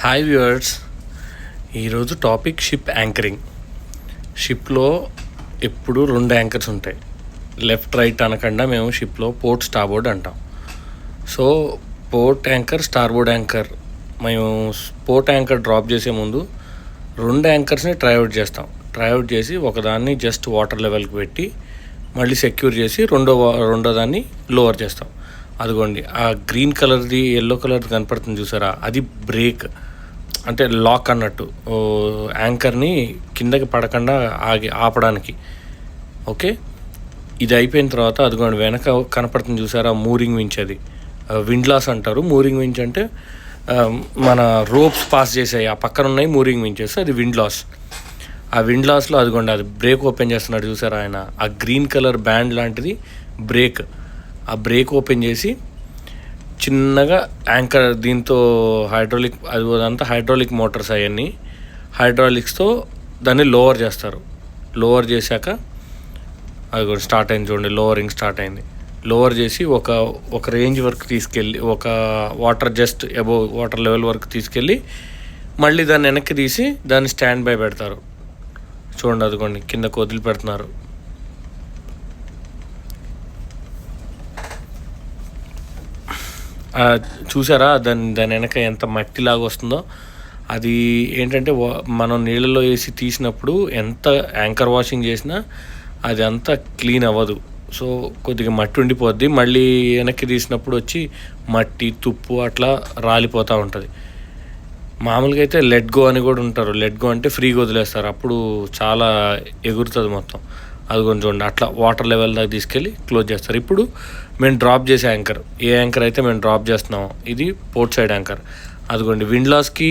Hi viewers, ఈరోజు topic ship anchoring. షిప్లో ఎప్పుడు 2 యాంకర్స్ ఉంటాయి. లెఫ్ట్ రైట్ అనకుండా మేము షిప్లో పోర్ట్ స్టార్బోర్డ్ అంటాం. So port anchor, starboard anchor. మేము పోర్ట్ యాంకర్ డ్రాప్ చేసే ముందు 2 యాంకర్స్ని ట్రైఅవుట్ చేస్తాం. ట్రైఅవుట్ చేసి ఒకదాన్ని జస్ట్ వాటర్ లెవెల్కి పెట్టి మళ్ళీ సెక్యూర్ చేసి రెండో దాన్ని లోవర్ చేస్తాం. అదిగోండి, ఆ గ్రీన్ కలర్ది ఎల్లో కలర్ది కనపడుతుంది చూసారా, అది బ్రేక్, అంటే లాక్ అన్నట్టు, యాంకర్ని కిందకి పడకుండా ఆపడానికి. ఓకే, ఇది అయిపోయిన తర్వాత అదిగోండి వెనక కనపడుతుంది చూసారా మూరింగ్ వించ్, అది విండ్ లాస్ అంటారు. మూరింగ్ వించ్ అంటే మన రోప్స్ పాస్ చేసాయి ఆ పక్కన ఉన్నాయి మూరింగ్ వించెస్, అది విండ్ లాస్. ఆ విండ్ లాస్లో అదిగోండి అది బ్రేక్ ఓపెన్ చేస్తున్నాడు చూసారా ఆయన, ఆ గ్రీన్ కలర్ బ్యాండ్ లాంటిది బ్రేక్. ఆ బ్రేక్ ఓపెన్ చేసి చిన్నగా యాంకర్, దీంతో హైడ్రాలిక్, అదంతా హైడ్రాలిక్ మోటార్స్, అవన్నీ హైడ్రాలిక్స్తో దాన్ని లోవర్ చేస్తారు. లోవర్ చేశాక అది కూడా స్టార్ట్ అయింది చూడండి, లోవరింగ్ స్టార్ట్ అయింది. లోవర్ చేసి ఒక రేంజ్ వరకు తీసుకెళ్ళి, ఒక water just above water level వరకు తీసుకెళ్ళి మళ్ళీ దాన్ని వెనక్కి తీసి దాన్ని స్టాండ్ బై పెడతారు. చూడండి అదిగోండి కిందకు వదిలి పెడుతున్నారు. చూసారా దాని వెనక ఎంత మట్టిలాగా వస్తుందో. అది ఏంటంటే మనం నీళ్ళలో వేసి తీసినప్పుడు ఎంత యాంకర్ వాషింగ్ చేసినా అది అంతా క్లీన్ అవ్వదు. సో కొద్దిగా మట్టి ఉండిపోద్ది, మళ్ళీ వెనక్కి తీసినప్పుడు వచ్చి మట్టి తుప్పు అట్లా రాలిపోతూ ఉంటుంది. మామూలుగా అయితే లెట్ గో అని కూడా ఉంటారు. లెట్ గో అంటే ఫ్రీగా వదిలేస్తారు, అప్పుడు చాలా ఎగురుతుంది మొత్తం. అది కొంచెం చూడండి అట్లా వాటర్ లెవెల్ దాకా తీసుకెళ్ళి క్లోజ్ చేస్తారు. ఇప్పుడు మేము డ్రాప్ చేసే యాంకర్, ఏ యాంకర్ అయితే మేము డ్రాప్ చేస్తున్నామో ఇది పోర్ట్ సైడ్ యాంకర్. అదిగోండి విండ్ లాస్కి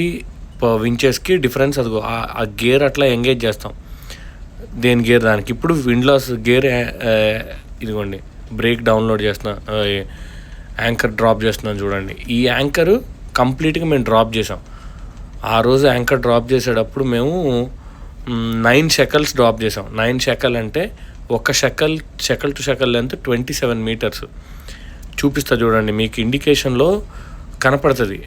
వించెస్కి డిఫరెన్స్, అదిగో ఆ గేర్ అట్లా ఎంగేజ్ చేస్తాం, దేని గేర్ దానికి. ఇప్పుడు విండ్ లాస్ గేర్, ఇదిగోండి బ్రేక్ డౌన్లోడ్ చేస్తున్నా, యాంకర్ డ్రాప్ చేస్తున్నాను చూడండి. ఈ యాంకర్ కంప్లీట్గా మేము డ్రాప్ చేసాం. ఆ రోజు యాంకర్ డ్రాప్ చేసేటప్పుడు మేము 9 షెకల్స్ డ్రాప్ చేసాం. 9 షెకల్ అంటే ఒక షెకల్ టు షెకల్ లెంత్ 27 మీటర్స్. చూపిస్తా చూడండి, మీకు ఇండికేషన్లో కనపడుతుంది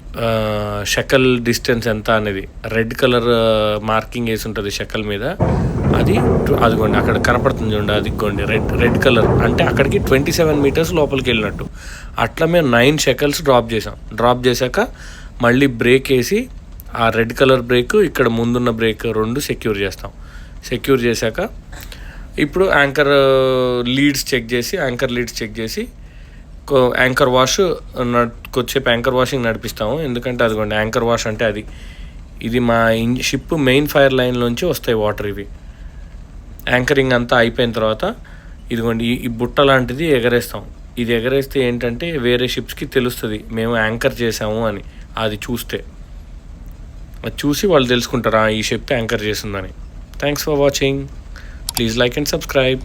షెకల్ డిస్టెన్స్ ఎంత అనేది. రెడ్ కలర్ మార్కింగ్ వేసి ఉంటుంది షెకల్ మీద, అదిగోండి అక్కడ కనపడుతుంది చూడండి, అదిగోండి రెడ్ కలర్ అంటే అక్కడికి 27 మీటర్స్ లోపలికి వెళ్ళినట్టు. అట్లా మేము 9 షెకల్స్ డ్రాప్ చేసాం. డ్రాప్ చేశాక మళ్ళీ బ్రేక్ వేసి ఆ రెడ్ కలర్ బ్రేక్, ఇక్కడ ముందున్న బ్రేక్ 2 సెక్యూర్ చేస్తాం. సెక్యూర్ చేశాక ఇప్పుడు యాంకర్ లీడ్స్ చెక్ చేసి యాంకర్ వాష్ కొద్దిసేపు యాంకర్ వాషింగ్ నడిపిస్తాము. ఎందుకంటే అదిగోండి యాంకర్ వాష్ అంటే ఇది మా షిప్ మెయిన్ ఫైర్ లైన్లోంచి వస్తాయి వాటర్. ఇవి యాంకరింగ్ అంతా అయిపోయిన తర్వాత ఇదిగోండి ఈ బుట్ట లాంటిది ఎగరేస్తాం. ఇది ఎగరేస్తే ఏంటంటే వేరే షిప్స్కి తెలుస్తుంది మేము యాంకర్ చేసాము అని. అది చూసి వాళ్ళు తెలుసుకుంటారా ఈ షిప్ యాంకర్ చేసిందని. Thanks for watching. Please like and subscribe.